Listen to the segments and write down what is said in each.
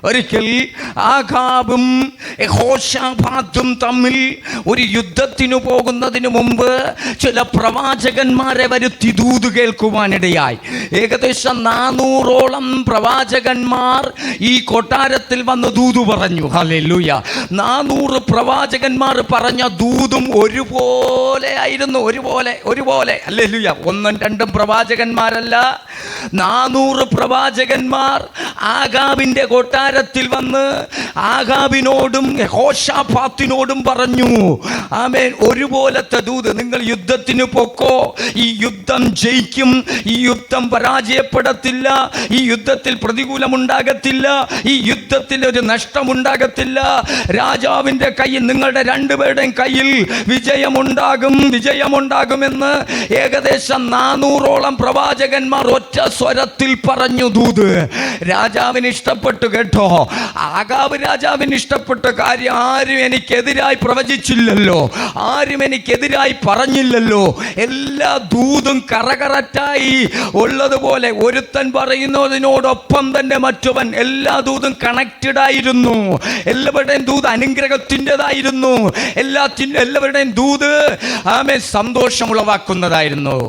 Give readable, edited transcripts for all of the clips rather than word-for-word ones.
ഒരിക്കൽ ആഹാബും യഹോശാഫാത്തും തമ്മിൽ ഒരു യുദ്ധത്തിനു പോകുന്നതിന് മുമ്പ് ചില പ്രവാചകന്മാരെ വരുത്തി ദൂത് കേൾക്കുവാനിടയായി. ഏകദേശം 400ഓളം പ്രവാചകന്മാർ ഈ കൊട്ടാരത്തിൽ വന്ന് ദൂത് പറഞ്ഞു. ഹല്ലേലൂയ. 400 പ്രവാചകന്മാർ പറഞ്ഞ ദൂതും ഒരുപോലെ ആയിരുന്നു. ഒരുപോലെ ഹല്ലേലൂയ. 1-2 പ്രവാചകന്മാരല്ല, 400 പ്രവാചകന്മാർ ആഹാബിന്റെ കൊട്ടാരത്തിൽ വന്ന് ആഹാബിനോടും യഹോശാഫാത്തിനോടും പറഞ്ഞു, ആമേൻ, ഒരുപോലത്തെ ദൂത്. നിങ്ങൾ യുദ്ധത്തിന് പൊക്കോ, ഈ യുദ്ധം ജയിക്കും, ഈ യുദ്ധം പരാജയപ്പെടത്തില്ല, ഈ യുദ്ധത്തിൽ പ്രതികൂലമുണ്ടാകത്തില്ല, ഈ യുദ്ധത്തിൽ ഒരു നഷ്ടമുണ്ടാകത്തില്ല. രാജാവിൻ്റെ കയ്യിൽ, നിങ്ങളുടെ രണ്ടുപേരുടെയും കയ്യിൽ വിജയമുണ്ടാകുമെന്ന് ഏകദേശം 400ഓളം പ്രവാചകന്മാർ ഒറ്റ സ്വരത്തിൽ പറഞ്ഞു ദൂത്. രാജാവിന് ഇഷ്ടപ്പെട്ടു കേട്ടോ. ആഹാബ് രാജാവിന് ഇഷ്ടപ്പെട്ട കാര്യം, ആരും എനിക്കെതിരായി പ്രവചിച്ചില്ലല്ലോ, ആരും എനിക്കെതിരായി പറഞ്ഞില്ലല്ലോ, എല്ലാ ദൂതും കറകററ്റായി ഉള്ളതുപോലെ ഒരുത്തൻ പറയുന്നതിനോടൊപ്പം തന്നെ മറ്റവൻ, എല്ലാ ദൂതും കണക്റ്റഡ് ആയിരുന്നു. എല്ലാവരുടെയും ദൂത് അനുഗ്രഹത്തിൻ്റെതായിരുന്നു. എല്ലാവരുടെയും ദൂത് ആമേൻ സന്തോഷമുളവാക്കുന്നതായിരുന്നു.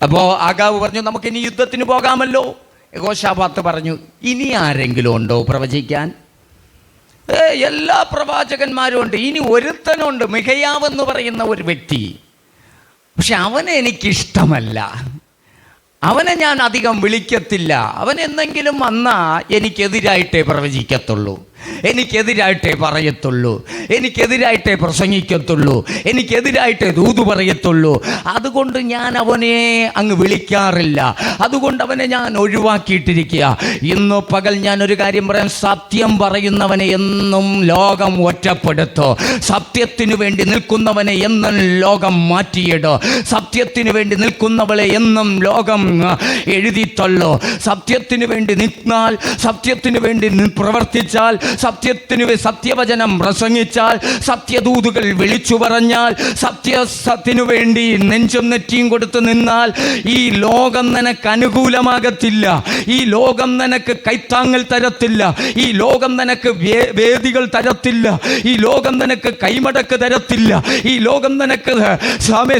അപ്പോൾ ആഹാബ് പറഞ്ഞു, നമുക്കിനി യുദ്ധത്തിന് പോകാമല്ലോ. യഹോശാഫാത്ത് പറഞ്ഞു, ഇനി ആരെങ്കിലും ഉണ്ടോ പ്രവചിക്കാൻ? എല്ലാ പ്രവാചകന്മാരും ഉണ്ട്, ഇനി ഒരുത്തനുണ്ട്, മിഖയാവ് എന്ന് പറയുന്ന ഒരു വ്യക്തി. പക്ഷെ അവനെ എനിക്കിഷ്ടമല്ല, അവനെ ഞാൻ അധികം വിളിക്കത്തില്ല. അവൻ എന്തെങ്കിലും വന്നാൽ എനിക്കെതിരായിട്ടേ പ്രവചിക്കത്തുള്ളൂ, എനിക്കെതിരായിട്ടേ പറയത്തുള്ളൂ, എനിക്കെതിരായിട്ടേ പ്രസംഗിക്കത്തുള്ളൂ, എനിക്കെതിരായിട്ടേ ദൂത് പറയത്തുള്ളൂ. അതുകൊണ്ട് ഞാൻ അവനെ അങ്ങ് വിളിക്കാറില്ല, അതുകൊണ്ട് അവനെ ഞാൻ ഒഴിവാക്കിയിട്ടിരിക്കുക. ഇന്ന് പകൽ ഞാനൊരു കാര്യം പറയാം, സത്യം പറയുന്നവനെ എന്നും ലോകം ഒറ്റപ്പെടുത്തോ, സത്യത്തിനു വേണ്ടി നിൽക്കുന്നവനെ എന്നും ലോകം മാറ്റിയിടോ, സത്യത്തിനു വേണ്ടി നിൽക്കുന്നവളെ എന്നും ലോകം എഴുതിത്തള്ളോ. സത്യത്തിനു വേണ്ടി നിന്നാൽ, സത്യത്തിനു വേണ്ടി പ്രവർത്തിച്ചാൽ, സത്യവചനം പ്രസംഗിച്ചാൽ, സത്യദൂതുകൾ വിളിച്ചു പറഞ്ഞാൽ, സത്യത്തിനു വേണ്ടി നെഞ്ചും നെറ്റിയും കൊടുത്തു നിന്നാൽ, ഈ ലോകം നിനക്ക് അനുകൂലമാകത്തില്ല, ഈ ലോകം നിനക്ക് കൈത്താങ്ങൽ തരത്തില്ല, ഈ ലോകം നിനക്ക് വേദികൾ തരത്തില്ല, ഈ ലോകം നിനക്ക് കൈമടക്ക് തരത്തില്ല, ഈ ലോകം നിനക്ക്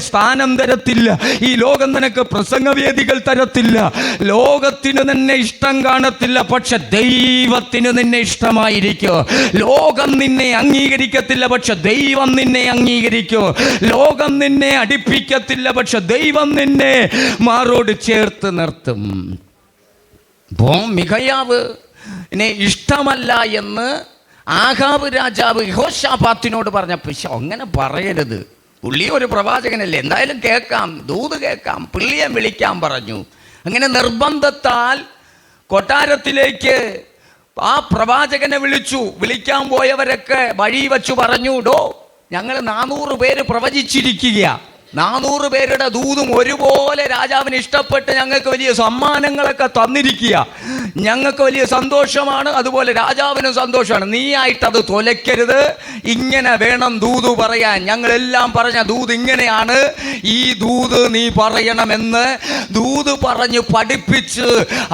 സ്ഥാനം തരത്തില്ല, ഈ ലോകം നിനക്ക് പ്രസംഗവേദികൾ തരത്തില്ല. ലോകത്തിന് നിന്നെ ഇഷ്ടം കാണത്തില്ല, പക്ഷെ ദൈവത്തിന് നിന്നെ ഇഷ്ടമായിരിക്കും. ലോകം നിന്നെ അംഗീകരിക്കത്തില്ല, പക്ഷെ ദൈവം നിന്നെ അംഗീകരിക്കും. ലോകം നിന്നെ അടിപ്പിക്കത്തില്ല, പക്ഷെ ദൈവം നിന്നെ മാറോട് ചേർത്ത് നിർത്തും. മിഖയാവിനെ ഇഷ്ടമല്ല എന്ന് ആഹാബ് രാജാവ് യഹോശാഫാത്തിനോട് പറഞ്ഞപ്പോൾ, അങ്ങനെ പറയരുത്, പുള്ളി ഒരു പ്രവാചകനല്ലേ, എന്തായാലും കേൾക്കാം, ദൂത് കേൾക്കാം, പുള്ളിയെ വിളിക്കാൻ പറഞ്ഞു. അങ്ങനെ നിർബന്ധത്താൽ കൊട്ടാരത്തിലേക്ക് ആ പ്രവാചകനെ വിളിക്കാൻ പോയവരൊക്കെ വഴി വച്ചു പറഞ്ഞു, ഡോ, ഞങ്ങൾ 400 പേര് പ്രവചിച്ചിരിക്കുക, 400 പേരുടെ ദൂതും ഒരുപോലെ രാജാവിന് ഇഷ്ടപ്പെട്ട് ഞങ്ങൾക്ക് വലിയ സമ്മാനങ്ങളൊക്കെ തന്നിരിക്കുക, ഞങ്ങൾക്ക് വലിയ സന്തോഷമാണ്, അതുപോലെ രാജാവിനും സന്തോഷമാണ്. നീ ആയിട്ടത് തൊലയ്ക്കരുത്, ഇങ്ങനെ വേണം ദൂത് പറയാൻ, ഞങ്ങളെല്ലാം പറഞ്ഞ ദൂത് ഇങ്ങനെയാണ്, ഈ ദൂത് നീ പറയണമെന്ന് ദൂത് പറഞ്ഞ് പഠിപ്പിച്ച്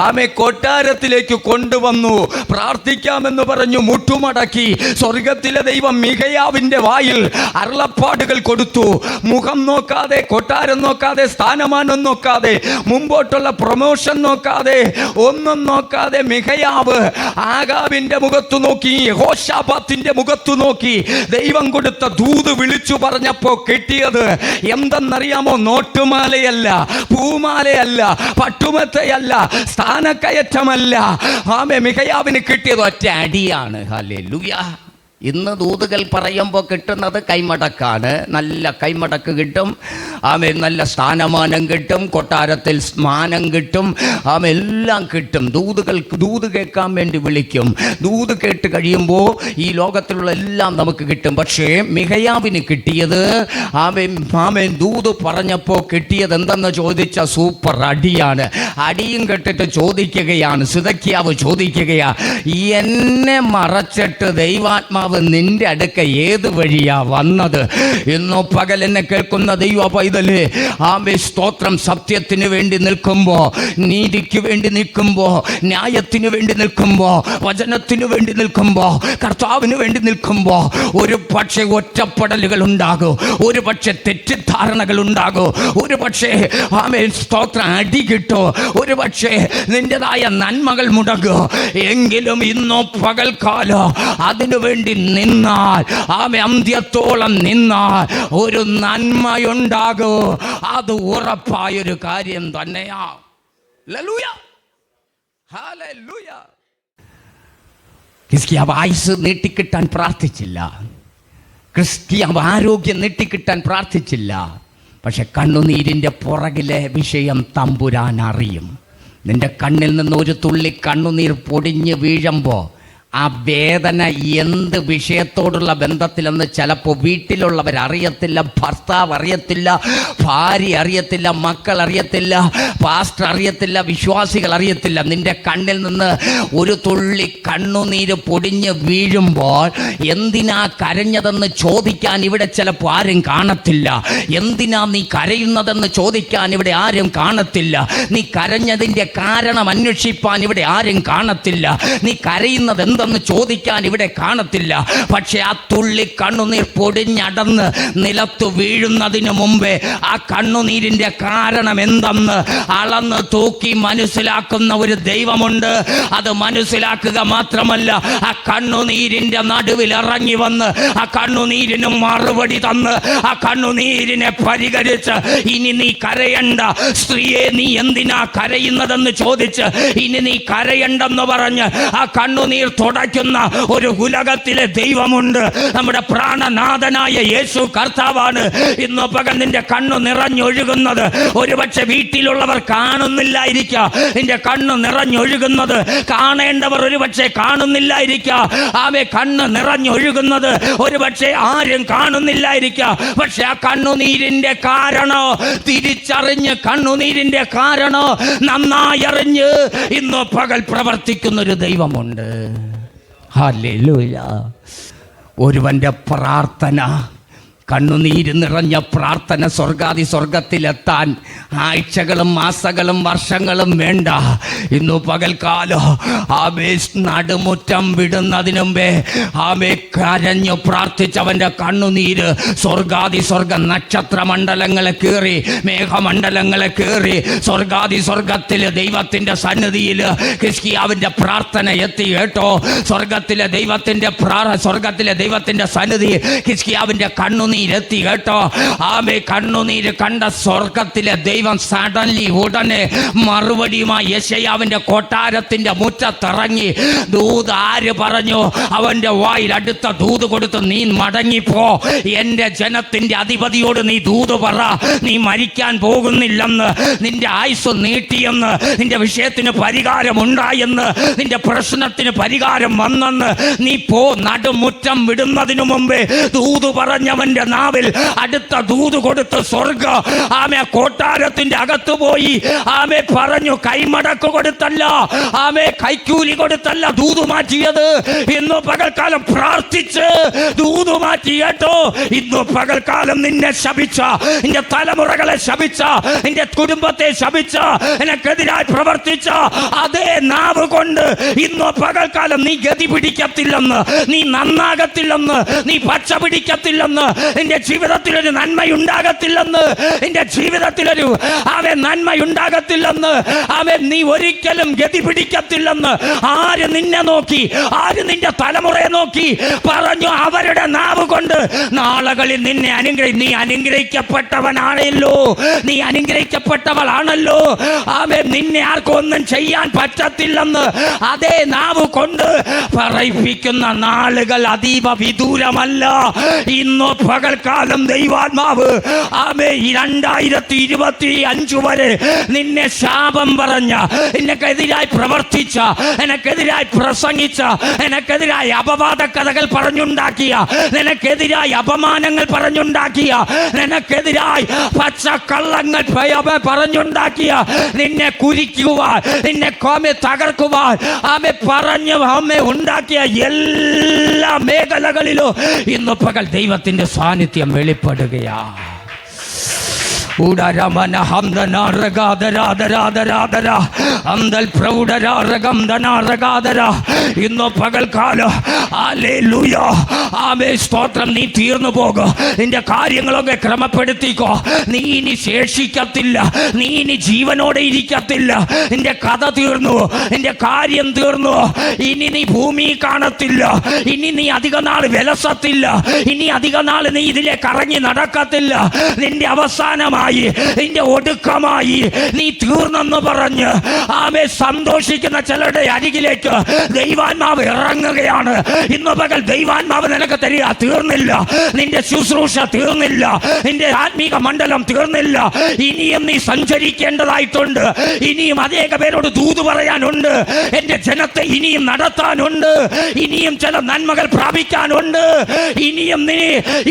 ആമെ കൊട്ടാരത്തിലേക്ക് കൊണ്ടുവന്നു. പ്രാർത്ഥിക്കാമെന്ന് പറഞ്ഞു മുട്ടുമടക്കി സ്വർഗത്തിലെ ദൈവം മിഖയാവിൻ്റെ വായിൽ അരുളപ്പാടുകൾ കൊടുത്തു. മുഖം നോക്കാതെ, കൊട്ടാരം നോക്കാതെ, സ്ഥാനമാനം നോക്കാതെ, മുമ്പോട്ടുള്ള പ്രൊമോഷൻ നോക്കാതെ, ഒന്നും നോക്കാതെ മിഖയാവ് ആഹാബിന്റെ മുഖത്തു നോക്കി, യഹോശാഫാത്തിന്റെ മുഖത്തു നോക്കി ദൈവം കൊടുത്ത ദൂത് വിളിച്ചു പറഞ്ഞപ്പോ കിട്ടിയത് എന്തെന്നറിയാമോ? നോട്ടുമാലയല്ല, പൂമാലയല്ല, പട്ടുമത്തയല്ല, സ്ഥാനക്കയറ്റമല്ല. ആമേ, മിഖയാവിന് കിട്ടിയത് ഒറ്റ അടിയാണ്. ഹല്ലേലൂയ. ഇന്ന് ദൂതുകൾ പറയുമ്പോൾ കിട്ടുന്നത് കൈമടക്കാണ്. നല്ല കൈമടക്ക് കിട്ടും, ആമേൻ, നല്ല സ്ഥാനമാനം കിട്ടും, കൊട്ടാരത്തിൽ സ്മാനം കിട്ടും, ആമേൻ, എല്ലാം കിട്ടും. ദൂത് കേൾക്കാൻ വേണ്ടി വിളിക്കും. ദൂത് കേട്ട് കഴിയുമ്പോൾ ഈ ലോകത്തിലുള്ള എല്ലാം നമുക്ക് കിട്ടും. പക്ഷേ മിഖയാവിന് കിട്ടിയത്, ആമേൻ, ദൂത് പറഞ്ഞപ്പോൾ കിട്ടിയത് എന്തെന്ന് ചോദിച്ച സൂപ്പർ അടിയാണ്. അടിയും കെട്ടിട്ട് ചോദിക്കുകയാണ്, സിദക്കിയാവ് ചോദിക്കുകയാണ്, എന്നെ മറച്ചിട്ട് ദൈവാത്മാവ് കർത്താവ് നിന്റെ അടുക്ക ഏത് വഴിയാ വന്നത്? ഇന്നോ പകൽ എന്നെ കേൾക്കുന്ന ദൈവ പൈതലേ, ആമേ സ്തോത്രം. സത്യത്തിന് വേണ്ടി നിൽക്കുമ്പോ, നീതിക്ക് വേണ്ടി നിൽക്കുമ്പോ, ന്യായത്തിന് വേണ്ടി നിൽക്കുമ്പോ, വചനത്തിന് വേണ്ടി നിൽക്കുമ്പോ, കർത്താവിന് വേണ്ടി നിൽക്കുമ്പോ, ഒരു പക്ഷേ ഒറ്റപ്പെടലുകൾ ഉണ്ടാകും, ഒരു പക്ഷേ തെറ്റിദ്ധാരണകൾ ഉണ്ടാകും, ഒരു പക്ഷേ ആമേ സ്തോത്രം അടി കിട്ടും, ഒരു പക്ഷേ നിന്റേതായ നന്മകൾ മുടങ്ങും. എങ്കിലും ഇന്നോ പകൽക്കാലം അതിനു വേണ്ടി നിന്നാൽ, ആമേ അന്ത്യത്തോളം നിന്നാൽ ഒരു നന്മയുണ്ടാകും. അത് ഉറപ്പായൊരു കാര്യം തന്നെയാ. Hallelujah, hallelujah. ഹിസ്കിയാവ് ആയുസ് നീട്ടിക്കിട്ടാൻ പ്രാർത്ഥിച്ചില്ല, ക്രിസ്ത്യാവ് ആരോഗ്യം നീട്ടിക്കിട്ടാൻ പ്രാർത്ഥിച്ചില്ല. പക്ഷെ കണ്ണുനീരിൻ്റെ പുറകിലെ വിഷയം തമ്പുരാൻ അറിയും. നിന്റെ കണ്ണിൽ നിന്ന് ഒരു തുള്ളി കണ്ണുനീർ പൊടിഞ്ഞ് വീഴുമ്പോൾ ആ വേദന എന്ത് വിഷയത്തോടുള്ള ബന്ധത്തിലെന്ന് ചിലപ്പോൾ വീട്ടിലുള്ളവരറിയത്തില്ല, ഭർത്താവ് അറിയത്തില്ല, ഭാര്യ അറിയത്തില്ല, മക്കൾ അറിയത്തില്ല, പാസ്റ്റർ അറിയത്തില്ല, വിശ്വാസികൾ അറിയത്തില്ല. നിന്റെ കണ്ണിൽ നിന്ന് ഒരു തുള്ളി കണ്ണുനീര് പൊടിഞ്ഞ് വീഴുമ്പോൾ എന്തിനാ കരഞ്ഞതെന്ന് ചോദിക്കാൻ ഇവിടെ ചിലപ്പോൾ ആരും കാണത്തില്ല. എന്തിനാ നീ കരയുന്നതെന്ന് ചോദിക്കാൻ ഇവിടെ ആരും കാണത്തില്ല. നീ കരഞ്ഞതിൻ്റെ കാരണം അന്വേഷിപ്പാൻ ഇവിടെ ആരും കാണത്തില്ല. നീ കരയുന്നത് എന്തെന്ന് ചോദിക്കാൻ ഇവിടെ കാണത്തില്ല. പക്ഷെ ആ തുള്ളി കണ്ണുനീർ പൊടിഞ്ഞടന്ന് നിലത്ത് വീഴുന്നതിന് മുമ്പേ ആ കണ്ണുനീരിൻ്റെ കാരണം എന്തെന്ന് അളന്ന് തൂക്കി മനസ്സിലാക്കുന്ന ഒരു ദൈവമുണ്ട്. അത് മനസ്സിലാക്കുക മാത്രമല്ല, ആ കണ്ണുനീരിൻ്റെ നടുവിൽ ഇറങ്ങി വന്ന് ആ കണ്ണുനീരിന് മറുപടി തന്ന് ആ കണ്ണുനീരിനെ പരിഹരിച്ച്, ഇനി നീ കരയണ്ട സ്ത്രീയെ, നീ എന്തിനാ കരയുന്നതെന്ന് ചോദിച്ച് ഇനി നീ കരയണ്ടെന്ന് പറഞ്ഞ് ആ കണ്ണുനീർ തുടയ്ക്കുന്ന ഒരു ഉലകത്തിലെ ദൈവമുണ്ട്. നമ്മുടെ പ്രാണനാഥനായ യേശു കർത്താവാണ്. ഇന്ന് പകൽ നിന്റെ കണ്ണു നിറഞ്ഞൊഴുകുന്നത് ഒരുപക്ഷെ വീട്ടിലുള്ളവർ കാണുന്നില്ലായിരിക്കാം. നിന്റെ കണ്ണ് നിറഞ്ഞൊഴുകുന്നത് കാണേണ്ടവർ ഒരുപക്ഷെ കാണുന്നില്ലായിരിക്കാം. ആമേ, കണ്ണ് നിറഞ്ഞൊഴുകുന്നത് ഒരുപക്ഷെ ആരും കാണുന്നില്ലായിരിക്കാം. പക്ഷെ ആ കണ്ണുനീരിന്റെ കാരണോ തിരിച്ചറിഞ്ഞ്, കണ്ണുനീരിന്റെ കാരണോ നന്നായി അറിഞ്ഞ് ഇന്ന് പകൽ പ്രവർത്തിക്കുന്നൊരു ദൈവമുണ്ട്. ഹല്ലേലൂയ. ഒരുവന്റെ പ്രാർത്ഥന, കണ്ണുനീര് നിറഞ്ഞ പ്രാർത്ഥന സ്വർഗത്തിലെത്താൻ ആഴ്ചകളും മാസങ്ങളും വർഷങ്ങളും വേണ്ട. ഇന്നു പകൽക്കാലം ആമേ നടുമുറ്റം വിടുന്നതിന് മുമ്പേ ആമേ കരഞ്ഞു പ്രാർത്ഥിച്ചവൻ്റെ കണ്ണുനീര് സ്വർഗ നക്ഷത്രമണ്ഡലങ്ങളെ കയറി, മേഘമണ്ഡലങ്ങളെ കയറി സ്വർഗത്തിൽ ദൈവത്തിൻ്റെ സന്നിധിയിൽ ഹിസ്കിയാവിൻ്റെ പ്രാർത്ഥന എത്തി. കേട്ടോ, സ്വർഗത്തിലെ ദൈവത്തിൻ്റെ സന്നിധി ഹിസ്കിയാവിൻ്റെ കണ്ണുനീര് എത്തി. കേട്ടോ, ആമേ കണ്ണുനീര് കണ്ട സ്വർഗത്തിലെ ദൈവം സഡൻലി ഉടനെ മറുപടിയുമായി യെശയ്യാവിന്റെ കൊട്ടാരത്തിന്റെ മുറ്റത്തിറങ്ങി. ദൂത് ആര് പറഞ്ഞു? അവന്റെ വായിൽ അടുത്ത ദൂത് കൊടുത്ത്, നീ മടങ്ങിപ്പോ, എന്റെ ജനത്തിന്റെ അധിപതിയോട് നീ ദൂത് പറ, നീ മരിക്കാൻ പോകുന്നില്ലെന്ന്, നിന്റെ ആയുസ് നീട്ടിയെന്ന്, നിന്റെ വിഷയത്തിന് പരിഹാരം ഉണ്ടായെന്ന്, നിന്റെ പ്രശ്നത്തിന് പരിഹാരം വന്നെന്ന്. നീ പോ, നടുമുറ്റം വിടുന്നതിനു മുമ്പേ ദൂത് പറഞ്ഞവന്റെ നാവിൽ അടുത്ത ദൂത് കൊടുത്ത് സ്വർഗ ആമേ കൊട്ടാരത്തിന്റെ അകത്ത് പോയി ആമേ പറഞ്ഞു, കൈമടക്ക് കൊടുത്തല്ല, ആമേ കൈക്കൂലി കൊടുത്തല്ല ദൂത് മാറ്റിയത്. ഇന്ന് പകൽക്കാലം പ്രാർത്ഥിച്ച് ദൂത് മാറ്റി. കേട്ടോ, ഇന്ന് പകൽക്കാലം നിന്നെ ശപിച്ച, നിന്റെ തലമുറകളെ ശപിച്ച, നിന്റെ കുടുംബത്തെ ശപിച്ച, നിനക്കെതിരായി പ്രവർത്തിച്ച അതേ നാവ് കൊണ്ട് ഇന്ന് പകൽക്കാലം നീ ഗതി പിടിക്കത്തില്ലെന്ന്, നീ നന്നാകത്തില്ലെന്ന്, നീ പച്ച പിടിക്കത്തില്ലെന്ന്, നിന്റെ ജീവിതത്തിലൊരു നന്മയുണ്ടാകത്തില്ലെന്ന്, നിന്റെ ജീവിതത്തിലൊരു നന്മയുണ്ടാകത്തില്ലെന്ന്, നീ ഒരിക്കലും ഗതി പിടിക്കത്തില്ലെന്ന് ആര് നിന്നെ നോക്കി, ആര് നിന്റെ തലമുറയെ നോക്കി പറഞ്ഞു? അവരുടെ നാവ് കൊണ്ട് നാളുകളിൽ നിന്നെ നീ അനുഗ്രഹിക്കപ്പെട്ടവനാണല്ലോ, നീ അനുഗ്രഹിക്കപ്പെട്ടവളാണല്ലോ, നിന്നെ ആർക്കും ഒന്നും ചെയ്യാൻ പറ്റത്തില്ലെന്ന് അതേ നാവ് കൊണ്ട് പറയിപ്പിക്കുന്ന നാളുകൾ അതീവ വിദൂരമല്ല. ഇന്ന് പകൽക്കാലം ദൈവാത്മാവ് ആമേ 2025 വരെ നിന്നെ ശാപം പറഞ്ഞ, നിനക്കെതിരായി പ്രവർത്തിച്ച, നിനക്കെതിരായി പ്രസംഗിച്ച, നിനക്കെതിരായി അപവാദ കഥകൾ പറഞ്ഞുണ്ടാക്കിയ, നിനക്കെതിരായി അപമാനങ്ങൾ പറഞ്ഞുണ്ടാക്കിയ, നിനക്കെതിരായി പച്ചക്കള്ളങ്ങൾ പറഞ്ഞുണ്ടാക്കിയ, നിന്നെ കുരിക്കുവാൻ, നിന്നെ തകർക്കുവാൻ പറഞ്ഞു ഉണ്ടാക്കിയ എല്ലാ മേഖലകളിലും ഇന്ന് പകൽ ദൈവത്തിന്റെ സാന്നിധ്യം വെളിപ്പെടുകയാ. ഉടരമന ഹംദനാരഗാദരാദരാദരാദര അന്തൽ പ്രൗഢരാരഗംദനാരഗാദര ഇന്ന് പകൽക്കാലം ഹല്ലേലൂയ ആമേ സ്തോത്രം. നീ തീർന്നു പോകും. നിന്റെ കാര്യങ്ങളൊക്കെ ക്രമപ്പെടുത്തിക്കോ. നീ ഇനി ശേഷിക്കത്തില്ല. നീ ഇനി ജീവനോടെ ഇരിക്കത്തില്ല. നിന്റെ കഥ തീർന്നു. നിന്റെ കാര്യം തീർന്നു. ഇനി നീ ഭൂമി കാണത്തില്ല. ഇനി നീ അധിക നാൾ വിലസത്തില്ല. ഇനി അധിക നാൾ നീ ഇതിലെ കറങ്ങി നടക്കത്തില്ല. നിന്റെ അവസാനമായി, നിന്റെ ഒടുക്കമായി നീ തീർന്നെന്ന് പറഞ്ഞ് ആമേ സന്തോഷിക്കുന്ന ചിലരുടെ അരികിലേക്ക് ദൈവാത്മാവ് ഇറങ്ങുകയാണ്. ഇന്ന് പകൽ ദൈവാത്മാവ് നിനക്ക് തരിക. തീർന്നില്ല, നിന്റെ ശുശ്രൂഷ തീർന്നില്ല, നിന്റെ ആത്മീക മണ്ഡലം തീർന്നില്ല. ഇനിയും നീ സഞ്ചരിക്കേണ്ടതായിട്ടുണ്ട്. ഇനിയും അനേക പേരോട് ദൂത് പറയാനുണ്ട്. എന്റെ ജനത്തെ ഇനിയും നടത്താനുണ്ട്. ഇനിയും ചില നന്മകൾ പ്രാപിക്കാനുണ്ട്. ഇനിയും നീ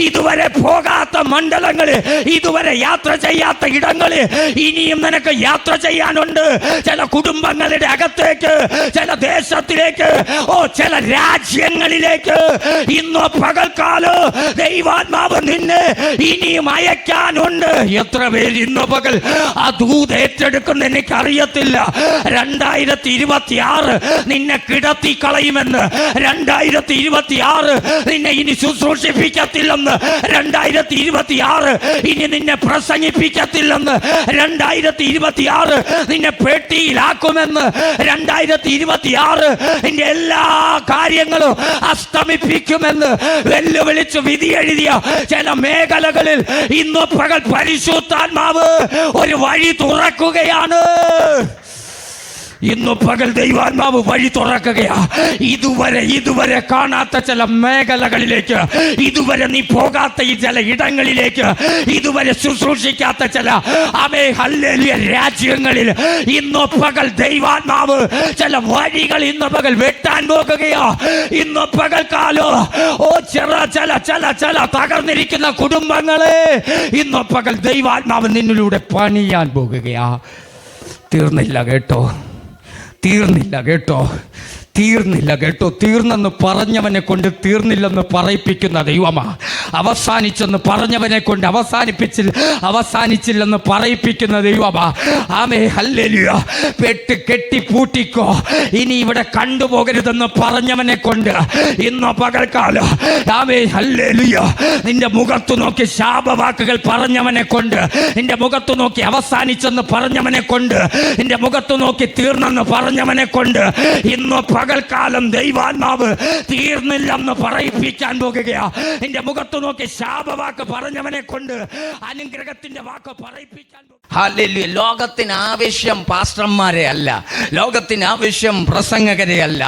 ഇതുവരെ പോകാത്ത മണ്ഡലങ്ങളിൽ, ഇതുവരെ യാത്ര ചെയ്യാത്ത ഇടങ്ങളിൽ ഇനിയും നിനക്ക് യാത്ര ചെയ്യാനുണ്ട്. ചില കുടുംബങ്ങളുടെ അകത്തേക്ക്, ചില ദേശത്തിലേക്ക്, ചില രാജ്യങ്ങളിലേക്ക് ഇന്ന് പകൽക്കാലം ദൈവാത്മാവ് നിന്നെ ഇനിയും അയക്കാനുണ്ട്. എത്ര പേര് ഇന്ന് പകൽ ആ ദൂത് ഏറ്റെടുക്കുന്ന എനിക്കറിയത്തില്ല. 2026 നിന്നെ കിടത്തി കളയുമെന്ന്, 2026 നിന്നെ ഇനി ശുശ്രൂഷിപ്പിക്കത്തില്ലെന്ന്, 2026 ഇനി നിന്നെ പ്രസംഗിപ്പിക്കത്തില്ലെന്ന്, 2026 നിന്നെ പെട്ടിയിലാക്കുമെന്ന്, 2026 നിന്റെ എല്ലാ കാര്യങ്ങളും അസ്തമിപ്പിക്കുമെന്ന് വെല്ലുവിളിച്ച് വിധി എഴുതിയ ചില മേഖലകളിൽ ഇന്ന് പകൽ പരിശുദ്ധാത്മാവ് ഒരു വഴി തുറക്കുകയാണ്. ഇന്ന് പകൽ ദൈവാത്മാവ് വഴി തുറക്കുകയാ. ഇതുവരെ കാണാത്ത ചില മേഖലകളിലേക്ക്, ഇതുവരെ നീ പോകാത്ത ഈ ചില ഇടങ്ങളിലേക്ക്, ഇതുവരെ ശുശ്രൂഷിക്കാത്ത ചില ഹല്ലേലൂയ രാജ്യങ്ങളിൽ ഇന്ന് പകൽ ദൈവാത്മാവ് ചില വഴികൾ ഇന്ന് പകൽ വെട്ടാൻ പോകുകയാ. ഇന്ന് പകൽക്കാലോ ചില തകർന്നിരിക്കുന്ന കുടുംബങ്ങളെ ഇന്ന് പകൽ ദൈവാത്മാവ് നിന്നിലൂടെ പണിയാൻ പോകുകയാ. തീർന്നില്ല കേട്ടോ, തീർന്നില്ല കേട്ടോ, തീർന്നില്ല കേട്ടോ. തീർന്നെന്ന് പറഞ്ഞവനെ കൊണ്ട് തീർന്നില്ലെന്ന് പറയിപ്പിക്കുന്ന ദൈവമാ. അവസാനിച്ചെന്ന് പറഞ്ഞവനെ കൊണ്ട് അവസാനിച്ചില്ലെന്ന് പറയിപ്പിക്കുന്ന ദൈവമാ. ആമേ ഹല്ലേലൂയ. പെട്ട് കെട്ടി പൂട്ടിക്കോ, ഇനി ഇവിടെ കണ്ടുപോകരുതെന്ന് പറഞ്ഞവനെ കൊണ്ട് ഇന്ന് പകൽക്കാലം ആമേ ഹല്ലേലൂയ നിന്റെ മുഖത്ത് നോക്കി ശാപവാക്കുകൾ പറഞ്ഞവനെ കൊണ്ട്, നിന്റെ മുഖത്ത് നോക്കി അവസാനിച്ചെന്ന് പറഞ്ഞവനെ കൊണ്ട്, നിന്റെ മുഖത്ത് നോക്കി തീർന്നെന്ന് പറഞ്ഞവനെ കൊണ്ട് ഇന്ന് പകൽക്കാലം ദൈവാത്മാവ് തീർന്നില്ലെന്ന് പറയിപ്പിക്കാൻ പോകുകയാ. നിന്റെ മുഖത്ത് നോക്കി ശാപവാക്ക് പറഞ്ഞവനെ കൊണ്ട് അനുഗ്രഹത്തിന്റെ വാക്ക് പറയിപ്പിക്കാൻ. ഹല്ലേലൂയ. ലോകത്തിന് ആവശ്യം പാസ്റ്റർമാരെ അല്ല, ലോകത്തിന് ആവശ്യം പ്രസംഗകരെ അല്ല,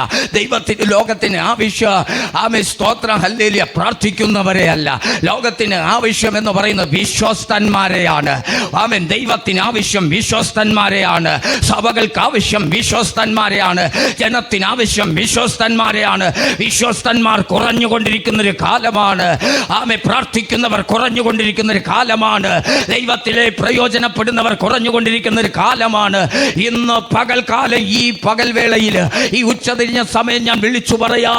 ലോകത്തിന് ആവശ്യം സ്തോത്രം ഹല്ലേലൂയ പ്രാർത്ഥിക്കുന്നവരെ അല്ല. ലോകത്തിന് ആവശ്യം എന്ന് പറയുന്നത് വിശ്വസ്തന്മാരെയാണ്. ആമേൻ. ദൈവത്തിന് ആവശ്യം വിശ്വസ്തന്മാരെയാണ്. സഭകൾക്ക് ആവശ്യം വിശ്വസ്തന്മാരെയാണ്. ജനത്തിന് ആവശ്യം വിശ്വസ്തന്മാരെയാണ്. വിശ്വസ്തന്മാർ കുറഞ്ഞുകൊണ്ടിരിക്കുന്ന ഒരു കാലമാണ്. ആമേ. പ്രാർത്ഥിക്കുന്നവർ കുറഞ്ഞുകൊണ്ടിരിക്കുന്ന ഒരു കാലമാണ്. ദൈവത്തിലെ പ്രയോജനപ്പെടുന്നവർ കുറഞ്ഞുകൊണ്ടിരിക്കുന്ന ഒരു കാലമാണ്. ഇന്ന് പകൽക്കാലം, ഈ പകൽവേളയിൽ, ഈ ഉച്ചതിരിഞ്ഞ സമയം ഞാൻ വിളിച്ചു പറയാ,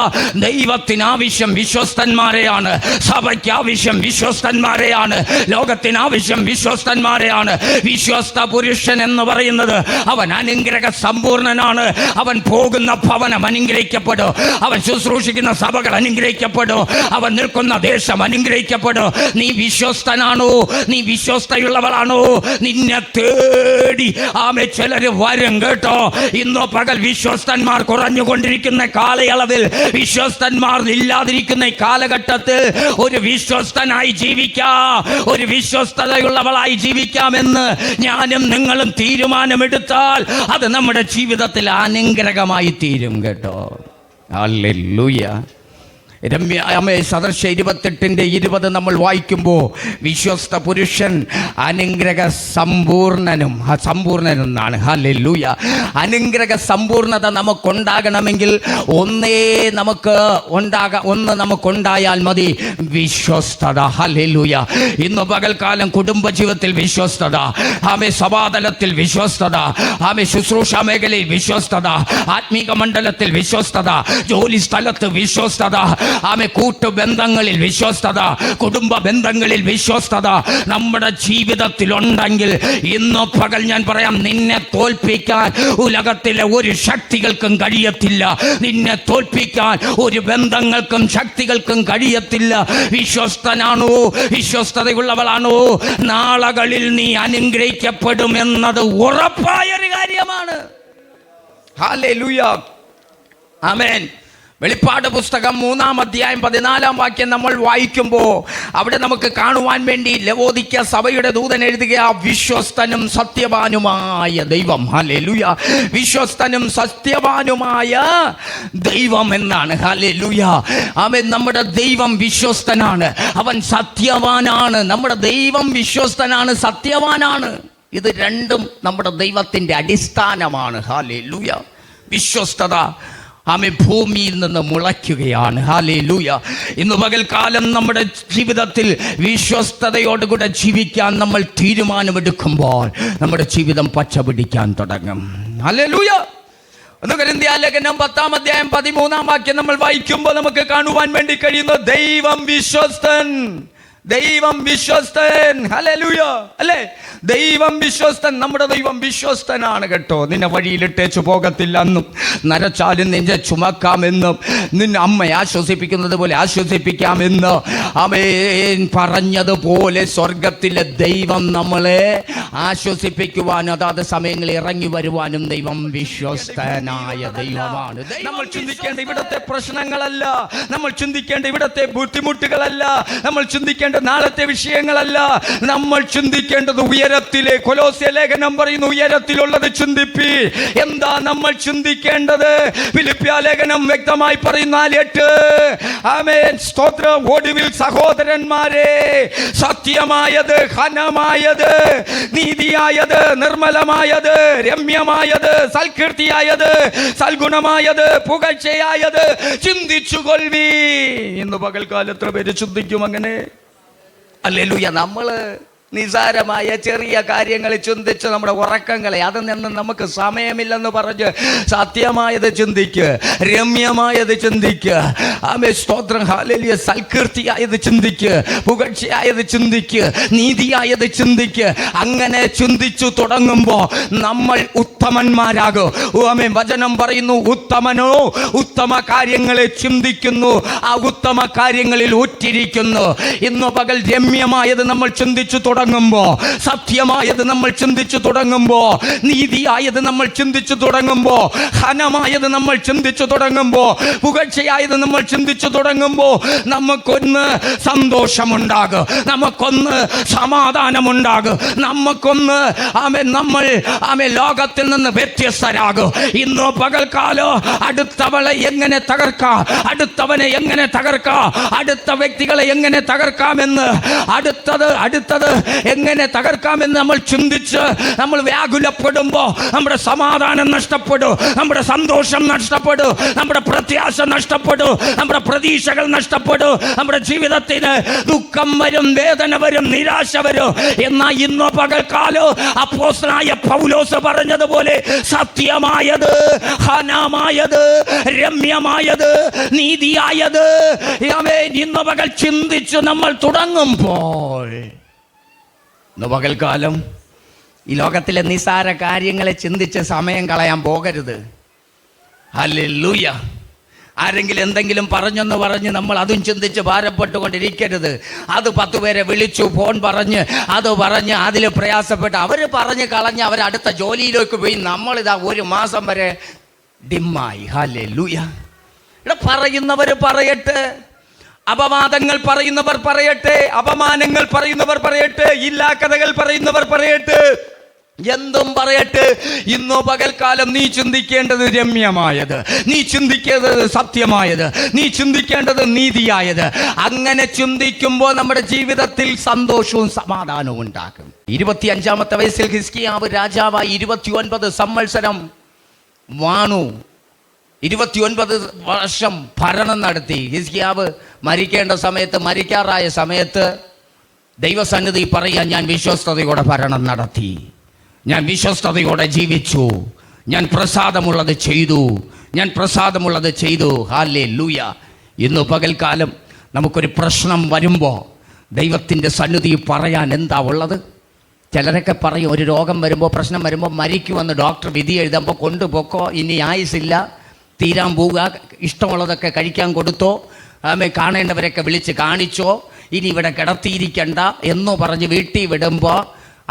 ദൈവത്തിന് ആവശ്യം വിശ്വസ്തന്മാരെയാണ്. സഭയ്ക്ക് ആവശ്യം വിശ്വസ്തന്മാരെയാണ്. ലോകത്തിന് ആവശ്യം വിശ്വസ്തന്മാരെയാണ്. വിശ്വസ്ത പുരുഷൻ എന്ന് പറയുന്നത് അവൻ അനുഗ്രഹ സമ്പൂർണനാണ്. അവൻ പോകുന്ന ഭവനം അനുഗ്രഹിക്കപ്പെടും. അവൻ ശുശ്രൂഷിക്കുന്ന സഭകൾ അനുഗ്രഹിക്കപ്പെടും. അവൻ നിൽക്കുന്ന ദേശം അനുഗ്രഹിക്കപ്പെടും. നീ വിശ്വസ്തനാണോ? നീ വിശ്വസ്തയുള്ളവളാണോ? നിന്നെ തേടി ചിലര് വരും കേട്ടോ. ഇന്നോ പകൽ വിശ്വസ്തന്മാർ കുറഞ്ഞുകൊണ്ടിരിക്കുന്ന കാലയളവിൽ, വിശ്വസ്തന്മാർ ഇല്ലാതിരിക്കുന്ന ഈ കാലഘട്ടത്തിൽ ഒരു വിശ്വസ്തനായി ജീവിക്കാം, ഒരു വിശ്വസ്തതയുള്ളവളായി ജീവിക്കാമെന്ന് ഞാനും നിങ്ങളും തീരുമാനമെടുത്താൽ അത് നമ്മുടെ ജീവിതത്തിൽ അനുഗ്രഹമായി തീരും കേട്ടോ. ഹല്ലേലൂയ. സദൃശ 28:20 നമ്മൾ വായിക്കുമ്പോൾ വിശ്വസ്ത പുരുഷൻ അനുഗ്രഹ സമ്പൂർണനെന്നാണ്. ഹല്ലേലൂയ. അനുഗ്രഹ സമ്പൂർണത നമുക്കുണ്ടാകണമെങ്കിൽ ഒന്ന് നമുക്കുണ്ടായാൽ മതി, വിശ്വസ്തത. ഹല്ലേലൂയ. ഇന്ന് പകൽക്കാലം കുടുംബജീവിതത്തിൽ വിശ്വസ്തത, സഭാതലത്തിൽ വിശ്വസ്തത, ശുശ്രൂഷ മേഖലയിൽ വിശ്വസ്തത, ആത്മീക മണ്ഡലത്തിൽ വിശ്വസ്തത, ജോലി സ്ഥലത്ത് വിശ്വസ്തത, കൂട്ടുബന്ധങ്ങളിൽ വിശ്വസ്തത, കുടുംബ ബന്ധങ്ങളിൽ വിശ്വസ്തത നമ്മുടെ ജീവിതത്തിലുണ്ടെങ്കിൽ ഇന്ന് പകൽ ഞാൻ പറയാം, നിന്നെ തോൽപ്പിക്കാൻ ഉലകത്തിലെ ഒരു ശക്തികൾക്കും കഴിയത്തില്ല. നിന്നെ തോൽപ്പിക്കാൻ ഒരു ബന്ധങ്ങൾക്കും ശക്തികൾക്കും കഴിയത്തില്ല. വിശ്വസ്തനാണോ, വിശ്വസ്തതയുള്ളവളാണോ, നാളകളിൽ നീ അനുഗ്രഹിക്കപ്പെടുമെന്നത് ഉറപ്പായൊരു കാര്യമാണ്. ഹല്ലേലൂയ. ആമേൻ. വെളിപ്പാട് പുസ്തകം 3:14 നമ്മൾ വായിക്കുമ്പോൾ അവിടെ നമുക്ക് കാണുവാൻ വേണ്ടി ലവോദിക്ക സഭയുടെ ദൂതൻ എഴുതുക, വിശ്വസ്തനും സത്യവാനുമായ ദൈവം. ഹല്ലേലൂയ. വിശ്വസ്തനും സത്യവാനുമായ ദൈവം എന്നാണ്. ഹല്ലേലൂയ. അവൻ നമ്മുടെ ദൈവം വിശ്വസ്തനാണ്, അവൻ സത്യവാനാണ്. നമ്മുടെ ദൈവം വിശ്വസ്തനാണ്, സത്യവാനാണ്. ഇത് രണ്ടും നമ്മുടെ ദൈവത്തിൻ്റെ അടിസ്ഥാനമാണ്. ഹല്ലേലൂയ. വിശ്വസ്തത ഭൂമിയിൽ നിന്ന് മുളയ്ക്കുകയാണ്. ഹല്ലേലൂയ. ഇന്ന് പകൽക്കാലം നമ്മുടെ ജീവിതത്തിൽ വിശ്വസ്തതയോടുകൂടെ ജീവിക്കാൻ നമ്മൾ തീരുമാനമെടുക്കുമ്പോൾ നമ്മുടെ ജീവിതം പച്ച പിടിക്കാൻ തുടങ്ങും. ഹല്ലേലൂയ. കൊരിന്ത്യലേഖനം 10:13 നമ്മൾ വായിക്കുമ്പോൾ നമുക്ക് കാണുവാൻ വേണ്ടി കഴിയുന്ന ദൈവം വിശ്വസ്തൻ, ദൈവം വിശ്വസ്തൻ. ഹല്ലേലൂയ. അല്ലേ? ദൈവം വിശ്വസ്തൻ. നമ്മുടെ ദൈവം വിശ്വസ്തനാണ് കേട്ടോ. നിന്നെ വഴിയിലിട്ടേച്ചു പോകത്തില്ല എന്നും, നരച്ചാലും നിന്നെ ചുമക്കാമെന്നും, നിന്നെ അമ്മയെ ആശ്വസിപ്പിക്കുന്നത് പോലെ ആശ്വസിപ്പിക്കാമെന്ന് ആമേൻ പറഞ്ഞതുപോലെ സ്വർഗത്തിലെ ദൈവം നമ്മളെ ആശ്വസിപ്പിക്കുവാനും അതാത് സമയങ്ങളിൽ ഇറങ്ങി വരുവാനും ദൈവം വിശ്വസ്തനായ ദൈവമാണ്. നമ്മൾ ചിന്തിക്കേണ്ട ഇവിടത്തെ പ്രശ്നങ്ങളല്ല, നമ്മൾ ചിന്തിക്കേണ്ട ഇവിടത്തെ ബുദ്ധിമുട്ടുകളല്ല, നമ്മൾ ചിന്തിക്കേണ്ട നാളത്തെ വിഷയങ്ങളല്ല, നമ്മൾ ചിന്തിക്കേണ്ടത് ഉയരത്തിലെ. കൊലോസ്യ ലേഖനം പറയുന്നു, ഉയരത്തിലുള്ളത് ചിന്തിപ്പി. എന്താ നമ്മൾ ചിന്തിക്കേണ്ടത്? ഫിലിപ്പിയ ലേഖനം വ്യക്തമായി പറയുന്ന 4:8. ആമേൻ. സ്തോത്രം. ഒടുവിൽ സഹോദരന്മാരെ, സത്യമായത്, ഘനമായത്, നീതിയായത്, നിർമ്മലമായത്, രമ്യമായത്, സൽകീർത്തിയായത്, സൽഗുണമായത്, പുകഴ്ചയായത് ചിന്തിച്ചുകൊള്ളി. ഇന്ന് പകൽക്കാലം എത്ര പേര് ചിന്തിക്കും അങ്ങനെ? ഹല്ലേലൂയ. നമ്മള് നിസാരമായ ചെറിയ കാര്യങ്ങൾ ചിന്തിച്ച് നമ്മുടെ ഉറക്കങ്ങളെ അതിൽ നിന്ന് നമുക്ക് സമയമില്ലെന്ന് പറഞ്ഞ് സത്യമായത് ചിന്തിക്കുക, രമ്യമായത് ചിന്തിക്കുക, സ്തോത്രം. ഹല്ലേലൂയ. സൽകീർത്തിയായത് ചിന്തിക്കുക, പുകഴ്ചയായത് ചിന്തിക്കുക, നീതിയായത് ചിന്തിക്കുക. അങ്ങനെ ചിന്തിച്ചു തുടങ്ങുമ്പോൾ നമ്മൾ ഉത്തമന്മാരാകും. വചനം പറയുന്നു, ഉത്തമനോ ഉത്തമ കാര്യങ്ങളെ ചിന്തിക്കുന്നു, ആ ഉത്തമ കാര്യങ്ങളിൽ ഉറ്റിരിക്കുന്നു. ഇന്ന് പകൽ രമ്യമായത് നമ്മൾ ചിന്തിച്ചു തുടങ്ങുമ്പോ, സത്യമായത് നമ്മൾ ചിന്തിച്ചു തുടങ്ങുമ്പോ, നീതിയായത് നമ്മൾ ചിന്തിച്ചു തുടങ്ങുമ്പോ, ഘനമായത് നമ്മൾ ചിന്തിച്ചു തുടങ്ങുമ്പോ, പുകഴ്ചയായത് നമ്മൾ ചിന്തിച്ചു തുടങ്ങുമ്പോ നമുക്കൊന്ന് സന്തോഷമുണ്ടാകും, നമുക്കൊന്ന് സമാധാനമുണ്ടാകും, നമുക്കൊന്ന് നമ്മൾ ലോകത്തിൽ നിന്ന് വ്യത്യസ്തരാകും. ഇന്നോ പകൽക്കാലം അടുത്തവളെ എങ്ങനെ തകർക്കാം, അടുത്തവനെ എങ്ങനെ തകർക്കാം, അടുത്ത വ്യക്തികളെ എങ്ങനെ തകർക്കാമെന്ന്, അടുത്തത് എങ്ങനെ തകർക്കാമെന്ന് നമ്മൾ ചിന്തിച്ച് നമ്മൾ വ്യാകുലപ്പെടുമ്പോൾ നമ്മുടെ സമാധാനം നഷ്ടപ്പെടും, നമ്മുടെ സന്തോഷം നഷ്ടപ്പെടും, നമ്മുടെ പ്രത്യാശ നഷ്ടപ്പെടും, നമ്മുടെ പ്രതീക്ഷകൾ നഷ്ടപ്പെടും, നമ്മുടെ ജീവിതത്തിന് ദുഃഖം വരും, വേദന വരും, നിരാശ വരും. എന്നാൽ ഇന്ന് പകൽക്കാലം അപ്പോസ്തലനായ പൗലോസ് പറഞ്ഞതുപോലെ സത്യമായത്, ഘനമായത്, രമ്യമായത്, നീതിയായത് ഇന്ന് പകൽ ചിന്തിച്ച് നമ്മൾ തുടങ്ങുമ്പോൾ, ഇന്ന് പകൽക്കാലം ഈ ലോകത്തിലെ നിസാര കാര്യങ്ങളെ ചിന്തിച്ച് സമയം കളയാൻ പോകരുത്. ഹല്ലേലൂയ. ആരെങ്കിലും എന്തെങ്കിലും പറഞ്ഞെന്ന് പറഞ്ഞ് നമ്മൾ അതും ചിന്തിച്ച് ഭാരപ്പെട്ടുകൊണ്ടിരിക്കരുത്. അത് 10 പേരെ വിളിച്ചു, ഫോൺ പറഞ്ഞ്, അത് പറഞ്ഞ് അതിൽ പ്രയാസപ്പെട്ട് അവർ പറഞ്ഞ് കളഞ്ഞ് അവരടുത്ത ജോലിയിലേക്ക് പോയി. നമ്മളിതാ 1 മാസം വരെ ഡിമ്മായി. ഹല്ലേലൂയ. ഇവിടെ പറയുന്നവർ പറയട്ടെ, അപവാദങ്ങൾ പറയുന്നവർ പറയട്ടെ, അപമാനങ്ങൾ പറയുന്നവർ പറയട്ടെ, ഇല്ലാ കഥകൾ പറയുന്നവർ പറയട്ടെ. എന്തും പറയട്ടെ, ഇന്നോ പകൽക്കാലം നീ ചിന്തിക്കേണ്ടത് രമ്യമായത്, നീ ചിന്തിക്കേണ്ടത് സത്യമായത്, നീ ചിന്തിക്കേണ്ടത് നീതിയായത്. അങ്ങനെ ചിന്തിക്കുമ്പോൾ നമ്മുടെ ജീവിതത്തിൽ സന്തോഷവും സമാധാനവും ഉണ്ടാകും. 25-ാമത്തെ വയസ്സിൽ ഹിസ്കിയാവ് രാജാവായി 29 സംവത്സരം വാണു. 29 വർഷം ഭരണം നടത്തി. ഹിസ്കിയാവ് മരിക്കേണ്ട സമയത്ത്, മരിക്കാറായ സമയത്ത് ദൈവസന്നിധി പറയാൻ, ഞാൻ വിശ്വസ്തയോടെ ഭരണം നടത്തി, ഞാൻ വിശ്വസ്തയോടെ ജീവിച്ചു, ഞാൻ പ്രസാദമുള്ളത് ചെയ്തു, ഞാൻ പ്രസാദമുള്ളത് ചെയ്തു. ഹല്ലേലൂയ. ഇന്ന് പകൽക്കാലം നമുക്കൊരു പ്രശ്നം വരുമ്പോൾ ദൈവത്തിൻ്റെ സന്നിധി പറയാൻ എന്താ ഉള്ളത്? ചിലരൊക്കെ പറയും, ഒരു രോഗം വരുമ്പോൾ, പ്രശ്നം വരുമ്പോൾ മരിക്കുമെന്ന് ഡോക്ടർ വിധി എഴുതുമ്പോൾ കൊണ്ടുപോക്കോ, ഇനി ആയുസില്ല, തീരാൻ പോവുക, ഇഷ്ടമുള്ളതൊക്കെ കഴിക്കാൻ കൊടുത്തോ, കാണേണ്ടവരൊക്കെ വിളിച്ച് കാണിച്ചോ, ഇനി ഇവിടെ കിടത്തിയിരിക്കണ്ട എന്ന് പറഞ്ഞ് വീട്ടിൽ വിടുമ്പോൾ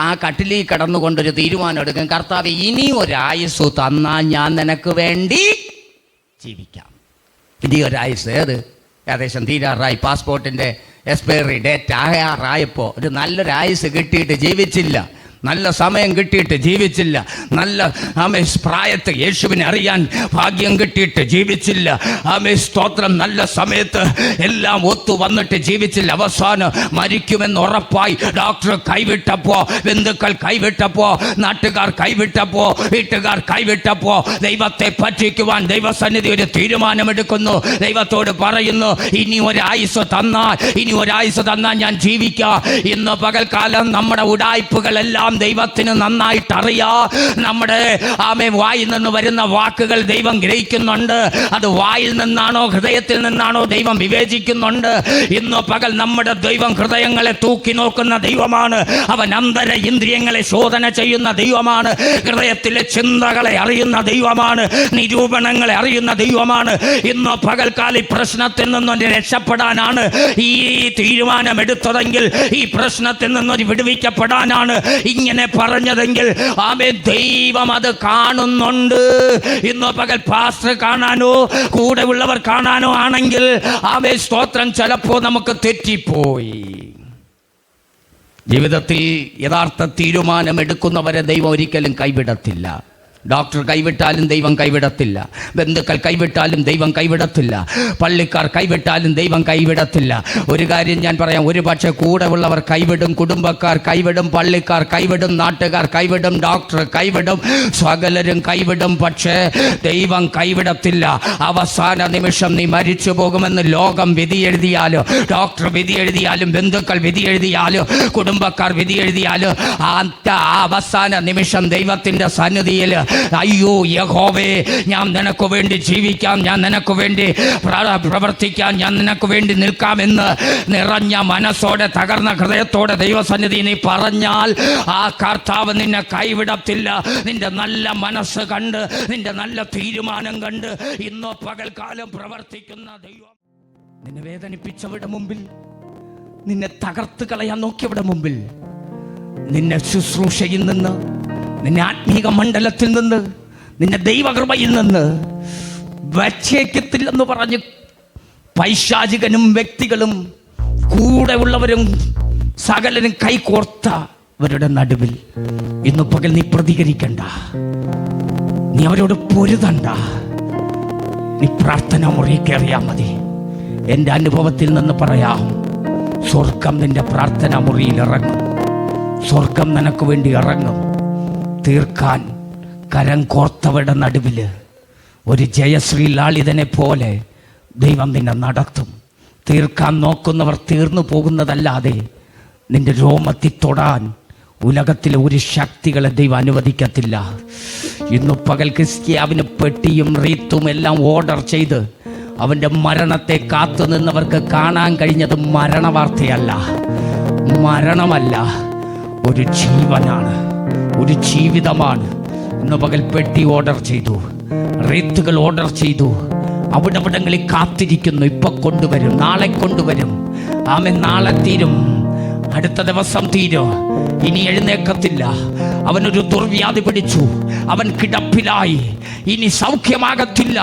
ആ കട്ടിലിൽ കിടന്നുകൊണ്ടൊരു തീരുമാനം എടുക്കും, കർത്താവ് ഇനി ഒരായുസ് തന്നാൽ ഞാൻ നിനക്ക് വേണ്ടി ജീവിക്കാം. ഇനി ഒരായുസ് ഏകദേശം തീരാറായി, പാസ്പോർട്ടിൻ്റെ എക്സ്പയറി ഡേറ്റ് ആകാറായപ്പോൾ ഒരു നല്ലൊരായുസ് കിട്ടിയിട്ട് ജീവിച്ചില്ല, നല്ല സമയം കിട്ടിയിട്ട് ജീവിച്ചില്ല, നല്ല പ്രായത്ത് യേശുവിനെ അറിയാൻ ഭാഗ്യം കിട്ടിയിട്ട് ജീവിച്ചില്ല. സ്തോത്രം. നല്ല സമയത്ത് എല്ലാം ഒത്തു വന്നിട്ട് ജീവിച്ചില്ല. അവസാനം മരിക്കുമെന്ന് ഉറപ്പായി ഡോക്ടർ കൈവിട്ടപ്പോ, ബന്ധുക്കൾ കൈവിട്ടപ്പോ, നാട്ടുകാർ കൈവിട്ടപ്പോ, വീട്ടുകാർ കൈവിട്ടപ്പോ ദൈവത്തെ പറ്റിക്കുവാൻ ദൈവസന്നിധി ഒരു തീരുമാനമെടുക്കുന്നു. ദൈവത്തോട് പറയുന്നു, ഇനി ഒരായുസ് തന്നാൽ ഞാൻ ജീവിക്കാം. ഇന്ന് പകൽക്കാലം നമ്മുടെ ഉടായ്പകളെല്ലാം ദൈവത്തിന് നന്നായിട്ട് അറിയാം. നമ്മുടെ വായിൽ നിന്ന് വരുന്ന വാക്കുകൾ ദൈവം ഗ്രഹിക്കുന്നുണ്ട്. അത് വായിൽ നിന്നാണോ ഹൃദയത്തിൽ നിന്നാണോ ദൈവം വിവേചിക്കുന്നുണ്ട്. ഇന്ന് പകൽ നമ്മുടെ ദൈവം ഹൃദയങ്ങളെ തൂക്കി നോക്കുന്ന ദൈവമാണ്. അവൻ അന്തര ഇന്ദ്രിയങ്ങളെ ശോധന ചെയ്യുന്ന ദൈവമാണ്. ഹൃദയത്തിലെ ചിന്തകളെ അറിയുന്ന ദൈവമാണ്. നിരൂപണങ്ങളെ അറിയുന്ന ദൈവമാണ്. ഇന്ന് പകൽക്കാലം ഈ പ്രശ്നത്തിൽ നിന്നൊരു രക്ഷപ്പെടാനാണ് ഈ തീരുമാനമെടുത്തതെങ്കിൽ, ഈ പ്രശ്നത്തിൽ നിന്നൊരു വിടുവിക്കപ്പെടാനാണ് ഇങ്ങനെ പറഞ്ഞതെങ്കിൽ, ദൈവം അത് കാണുന്നുണ്ട്. ഇന്ന് പകൽ പാസ്റ്റർ കാണാനോ കൂടെ ഉള്ളവർ കാണാനോ ആണെങ്കിൽ സ്തോത്രം, ചിലപ്പോൾ നമുക്ക് തെറ്റിപ്പോയി. ജീവിതത്തിൽ യഥാർത്ഥ തീരുമാനമെടുക്കുന്നവരെ ദൈവം ഒരിക്കലും കൈവിടത്തില്ല. ഡോക്ടർ കൈവിട്ടാലും ദൈവം കൈവിടത്തില്ല, ബന്ധുക്കൾ കൈവിട്ടാലും ദൈവം കൈവിടത്തില്ല, പള്ളിക്കാർ കൈവിട്ടാലും ദൈവം കൈവിടത്തില്ല. ഒരു കാര്യം ഞാൻ പറയാം, ഒരു പക്ഷേ കൂടെ ഉള്ളവർ കൈവിടും, കുടുംബക്കാർ കൈവിടും, പള്ളിക്കാർ കൈവിടും, നാട്ടുകാർ കൈവിടും, ഡോക്ടർ കൈവിടും, സകലരും കൈവിടും, പക്ഷേ ദൈവം കൈവിടത്തില്ല. അവസാന നിമിഷം നീ മരിച്ചു പോകുമെന്ന് ലോകം വിധി എഴുതിയാലോ, ഡോക്ടർ വിധി എഴുതിയാലും, ബന്ധുക്കൾ വിധി എഴുതിയാലോ, കുടുംബക്കാർ വിധി എഴുതിയാലോ, അവസാന നിമിഷം ദൈവത്തിൻ്റെ സന്നിധിയിൽ, അയ്യോ യഹോവേ, ഞാൻ നിനക്ക് വേണ്ടി ജീവിക്കാം, ഞാൻ നിനക്ക് വേണ്ടി പ്രവർത്തിക്കാം, ഞാൻ നിനക്ക് വേണ്ടി നിൽക്കാമെന്ന് നിറഞ്ഞ മനസ്സോടെ, തകർന്ന ഹൃദയത്തോടെ ദൈവസന്നിധി നീ പറഞ്ഞാൽ ആ കർത്താവ് നിന്നെ കൈവിടത്തില്ല. നിന്റെ നല്ല മനസ്സ് കണ്ട്, നിന്റെ നല്ല തീരുമാനം കണ്ട് ഇന്നോ പകൽക്കാലം പ്രവർത്തിക്കുന്ന ദൈവം നിന്നെ വേദനിപ്പിച്ചവരുടെ മുമ്പിൽ, നിന്നെ തകർത്ത് കളയാൻ നോക്കിയവരുടെ മുമ്പിൽ, നിന്നെ ശുശ്രൂഷയിൽ നിന്ന്, നിന്നെ ആത്മീക മണ്ഡലത്തിൽ നിന്ന്, നിന്നെ ദൈവകൃപയിൽ നിന്ന് വച്ചേക്കത്തില്ലെന്ന് പറഞ്ഞ് പൈശാചികനും വ്യക്തികളും കൂടെ ഉള്ളവരും സകലരും കൈകോർത്തവരുടെ നടുവിൽ ഇന്ന് പകൽ നീ പ്രതികരിക്കണ്ട, നീ അവരോട് പൊരുതണ്ട, നീ പ്രാർത്ഥന മുറി കയറിയാൽ മതി. എൻ്റെ അനുഭവത്തിൽ നിന്ന് പറയാം, സ്വർഗം നിന്റെ പ്രാർത്ഥന മുറിയിൽ ഇറങ്ങും. സ്വർഗം നിനക്ക് വേണ്ടി ഇറങ്ങും. തീർക്കാൻ കരം കോർത്തവരുടെ നടുവിൽ ഒരു ജയശ്രീ ലാളിതനെ പോലെ ദൈവം നിന്നെ നടത്തും. തീർക്കാൻ നോക്കുന്നവർ തീർന്നു പോകുന്നതല്ലാതെ നിന്റെ രോമത്തിൽ തൊടാൻ ഉലകത്തിലെ ഒരു ശക്തികളെ ദൈവം അനുവദിക്കത്തില്ല. ഇന്ന് പകൽ ഹിസ്കിയാവിന് പെട്ടിയും റീത്തും എല്ലാം ഓർഡർ ചെയ്ത് അവൻ്റെ മരണത്തെ കാത്തു നിന്നവർക്ക് കാണാൻ കഴിഞ്ഞത് മരണവാർത്തയല്ല, മരണമല്ല, ഒരു ജീവനാണ്, ഒരു ജീവിതമാണ്. ഇന്ന് പകൽ പെട്ടി ഓർഡർ ചെയ്തു, റീത്തുകൾ ഓർഡർ ചെയ്തു, അവിടങ്ങളിൽ കാത്തിരിക്കുന്നു. ഇപ്പൊ കൊണ്ടുവരും, നാളെ കൊണ്ടുവരും. നാളെ തീരും, അടുത്ത ദിവസം തീരും, ഇനി എഴുന്നേക്കത്തില്ല. അവനൊരു ദുർവ്യാധി പിടിച്ചു, അവൻ കിടപ്പിലായി, ഇനി സൗഖ്യമാകത്തില്ല,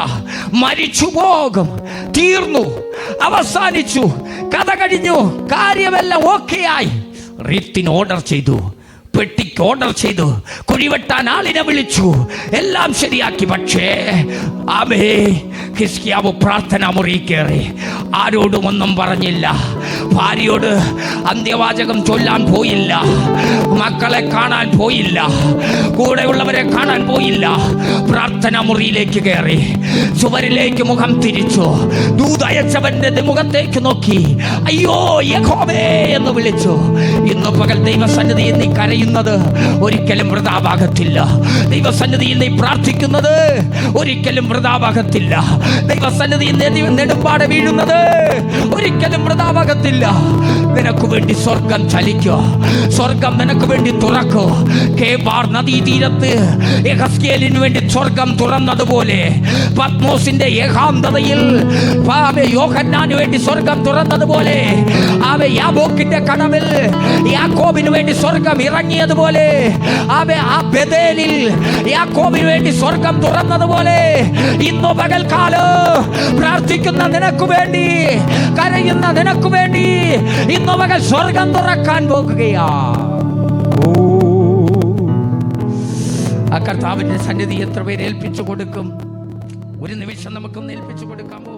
മരിച്ചു പോകും, തീർന്നു, അവസാനിച്ചു, കഥ കഴിഞ്ഞു, കാര്യമെല്ലാം ഓക്കെയായി. റീത്തിന് ഓർഡർ ചെയ്തു, പെട്ടിക്ക് ഓർഡർ ചെയ്തു, കുഴിവെട്ടാൻ ആളിനെ വിളിച്ചു, എല്ലാം ശരിയാക്കി. പക്ഷേ ഹിസ്കിയാവ് പ്രാർത്ഥന മുറി കയറി, ആരോടും ഒന്നും പറഞ്ഞില്ല. ഭാര്യയോട് അന്ത്യവാചകം ചൊല്ലാൻ പോയില്ല, മക്കളെ കാണാൻ പോയില്ല, കൂടെയുള്ളവരെ കാണാൻ പോയില്ല. പ്രാർത്ഥന മുറിയിലേക്ക് കയറി, ചുവരിലേക്ക് മുഖം തിരിച്ചു, ദൂതയച്ചവന്റെ മുഖത്തേക്ക് നോക്കി, അയ്യോ യഹോവേ എന്ന് വിളിച്ചു. ഇന്ന് പകൽ ദൈവസന്നിധിയിൽ നീ കരയുന്നത് ഒരിക്കലും വൃഥാഭാഗത്തില്ല. ദൈവസന്നിധിയിൽ നീ പ്രാർത്ഥിക്കുന്നത് ഒരിക്കലും വൃഥാഭാഗത്തില്ല. ദൈവസന്നിധിയിൽ നെടുമ്പാടെ വീഴുന്നത് ഒരിക്കലും വൃഥാഭാഗത്തില്ല. നിനക്ക് വേണ്ടി സ്വർഗം ചലിക്കോ, സ്വർഗം നിനക്ക് വേണ്ടി തുറക്കോ. കേബാർ നദീതീരത്ത് യെഹസ്കേലിന് വേണ്ടി സ്വർഗം തുറന്നതുപോലെ, പത്മോസിന്റെ ഏകാന്തതയിൽ യോഹന്നാന് വേണ്ടി സ്വർഗം തുറന്നതുപോലെ, യാബോക്കിന്റെ കടവിൽ യാക്കോബിന് വേണ്ടി സ്വർഗം ഇറങ്ങിയതുപോലെ, ആ ബേഥേലിൽ യാക്കോബിന് വേണ്ടി സ്വർഗം തുറന്നതുപോലെ, ഇന്നു പകൽക്കാലം പ്രാർത്ഥിക്കുന്ന നിനക്ക് വേണ്ടി, കരയുന്ന നിനക്ക് വേണ്ടി ഇന്നു പകൽ സ്വർഗം തുറക്കാൻ പോകുകയാ. ആ കർത്താവിന്റെ സന്നിധി എത്ര പേര് ഏൽപ്പിച്ചു കൊടുക്കും? ഒരു നിമിഷം നമുക്കൊന്ന് ഏൽപ്പിച്ചു കൊടുക്കാമോ?